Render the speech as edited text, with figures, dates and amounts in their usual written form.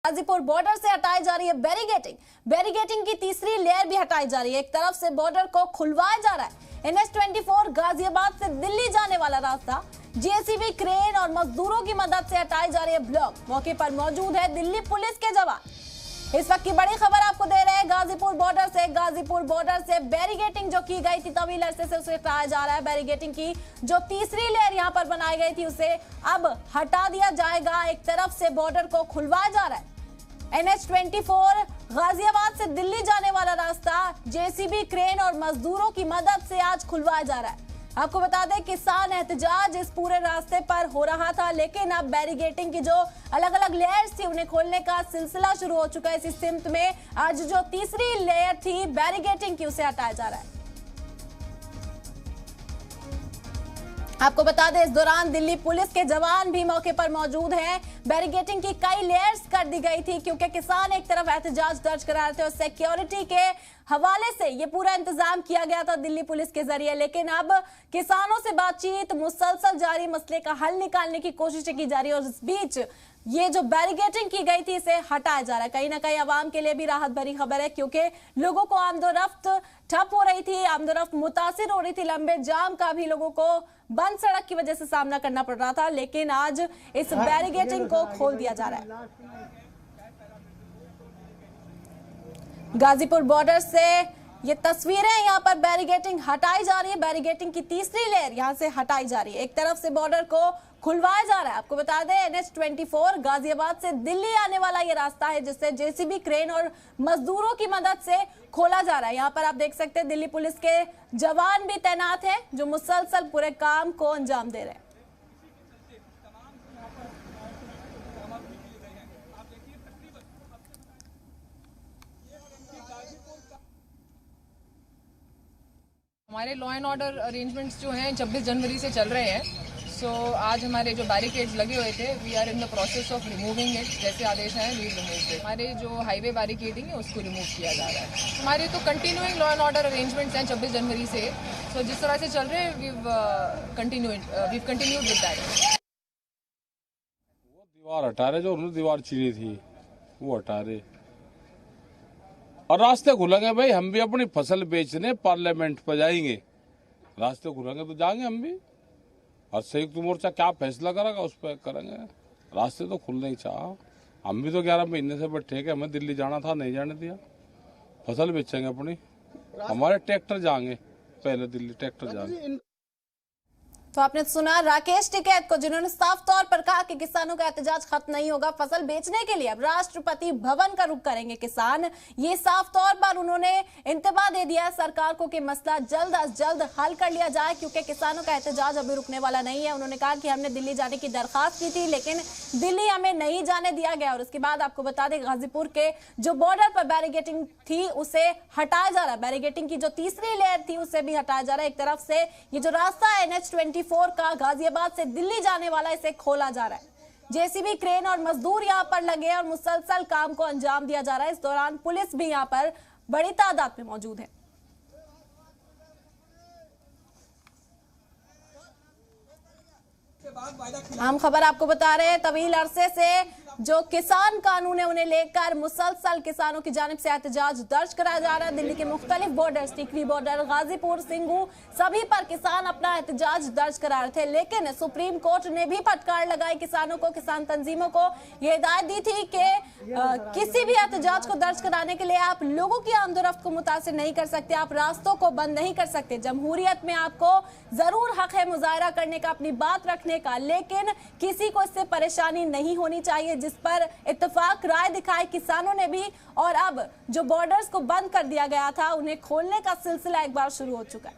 Ghazipur border से हटाई जा रही है बैरिगेटिंग की तीसरी लेयर भी हटाई जा रही है। एक तरफ से बॉर्डर को खुलवाया जा रहा है। NH-24 गाजियाबाद से दिल्ली जाने वाला रास्ता जेसीबी क्रेन और मजदूरों की मदद से हटाई जा रही है ब्लॉक। मौके पर मौजूद है दिल्ली पुलिस के जवान। इस वक्त की बड़ी खबर आपको दे रहे हैं गाजीपुर बॉर्डर से बैरिगेटिंग जो की गई थी तवील अरसे से उसे हटाया जा रहा है। बैरिगेटिंग की जो तीसरी लेयर यहां पर बनाई गई थी उसे अब हटा दिया जाएगा। एक तरफ से बॉर्डर को खुलवाया जा रहा है। NH-24 गाजियाबाद से दिल्ली जाने वाला रास्ता जेसीबी क्रेन और मजदूरों की मदद से आज खुलवाया जा रहा है। आपको बता दें किसान एहतजाज इस पूरे रास्ते पर हो रहा था, लेकिन अब बैरिगेटिंग की जो अलग अलग लेयर्स थी उन्हें खोलने का सिलसिला शुरू हो चुका है। इसी सिमत में आज जो तीसरी लेयर थी बैरिगेटिंग की उसे हटाया जा रहा है। आपको बता दें इस दौरान दिल्ली पुलिस के जवान भी मौके पर मौजूद हैं। बैरिगेटिंग की कई लेयर्स कर दी गई थी क्योंकि किसान एक तरफ एहतजाज दर्ज करा रहे थे और सिक्योरिटी के हवाले से ये पूरा इंतजाम किया गया था दिल्ली पुलिस के जरिए। लेकिन अब किसानों से बातचीत मुसलसल जारी, मसले का हल निकालने की कोशिश की जा रही है और इस बीच ये जो बैरिगेटिंग की गई थी इसे हटाया जा रहा है। कहीं ना कहीं आवाम के लिए भी राहत भरी खबर है क्योंकि लोगों को आमदोरफ्त ठप हो रही थी, आमदोरफ्त मुतासिर हो रही थी। लंबे जाम का भी लोगों को बंद सड़क की वजह से सामना करना पड़ रहा था, लेकिन आज इस बैरिगेटिंग को खोल दिया जा रहा है। गाजीपुर बॉर्डर से ये तस्वीरें, यहाँ पर बैरिगेटिंग हटाई जा रही है। बैरिगेटिंग की तीसरी लेयर यहाँ से हटाई जा रही है। एक तरफ से बॉर्डर को खुलवाया जा रहा है। आपको बता दें NH-24 गाजियाबाद से दिल्ली आने वाला ये रास्ता है जिससे जेसीबी क्रेन और मजदूरों की मदद से खोला जा रहा है। यहाँ पर आप देख सकते हैं दिल्ली पुलिस के जवान भी तैनात हैं जो मुसलसल पूरे काम को अंजाम दे रहे हैं। हमारे लॉ एंड ऑर्डर अरेंजमेंट्स जो हैं 26 जनवरी से चल रहे हैं। सो आज हमारे जो बैरिकेड्स लगे हुए थे we are in the process of removing it. जैसे आदेश आए वी रिमूव इट। हमारे जो हाईवे बैरिकेडिंग है उसको रिमूव किया जा रहा है। हमारे तो continuing law and order arrangements हैं 26 जनवरी से। सो जिस तरह से चल रहे हैं वी कंटिन्यूड विद दैट। वो दीवार हटा रहे, जो उन्होंने दीवार चीनी थी वो हटा रहे और रास्ते खुलेंगे। भाई हम भी अपनी फसल बेचने पार्लियामेंट पर जाएंगे, रास्ते खुलेंगे तो जाएंगे हम भी। और संयुक्त मोर्चा क्या फैसला करेगा उस पर करेंगे। रास्ते तो खुलने ही चाह। हम भी तो 11 महीने से बैठे हैं कि हमें दिल्ली जाना था, नहीं जाने दिया। फसल बेचेंगे अपनी, हमारे ट्रैक्टर जाएंगे, पहले दिल्ली ट्रैक्टर जाएंगे। तो आपने सुना राकेश टिकैत को जिन्होंने साफ तौर पर कहा कि किसानों का एहतजाज खत्म नहीं होगा। फसल बेचने के लिए अब राष्ट्रपति भवन का रुख करेंगे किसान। ये साफ तौर पर उन्होंने इंतबाह दे दिया है सरकार को कि मसला जल्द अज जल्द हल कर लिया जाए क्योंकि किसानों का एहतजाज अभी रुकने वाला नहीं है। उन्होंने कहा कि हमने दिल्ली जाने की दरखास्त की थी लेकिन दिल्ली हमें नहीं जाने दिया गया। और उसके बाद आपको बता दें गाजीपुर के जो बॉर्डर पर बैरिगेटिंग थी उसे हटाया जा रहा है। बैरिगेटिंग की जो तीसरी लेयर थी उसे भी हटाया जा रहा है। एक तरफ से ये जो रास्ता है NH-24 का गाजियाबाद से दिल्ली जाने वाला इसे खोला जा रहा है। जेसीबी क्रेन और मजदूर यहां पर लगे और मुसलसल काम को अंजाम दिया जा रहा है। इस दौरान पुलिस भी यहां पर बड़ी तादाद में मौजूद है। हम खबर आपको बता रहे हैं तवील अरसे से जो किसान कानून है उन्हें लेकर मुसलसल किसानों की जानिब से एहतजाज दर्ज कराया जा रहा है। दिल्ली के मुख्तलिफ बॉर्डर, टिकरी बॉर्डर, गाजीपुर, सिंगू सभी पर किसान अपना एहतजाज दर्ज करा रहे थे, लेकिन सुप्रीम कोर्ट ने भी फटकार लगाई किसानों को। किसान तंजीमों को यह हिदायत दी थी कि किसी भी एहतजाज को दर्ज कराने के लिए आप लोगों की आमदोरफ्त को मुतासिर नहीं कर सकते, आप रास्तों को बंद नहीं कर सकते। जमहूरियत में आपको जरूर हक है मुजाहरा करने का, अपनी बात रखने का, लेकिन किसी को इससे परेशानी नहीं होनी चाहिए, जिस पर इत्तेफाक राय दिखाई किसानों ने भी। और अब जो बॉर्डर्स को बंद कर दिया गया था उन्हें खोलने का सिलसिला एक बार शुरू हो चुका है।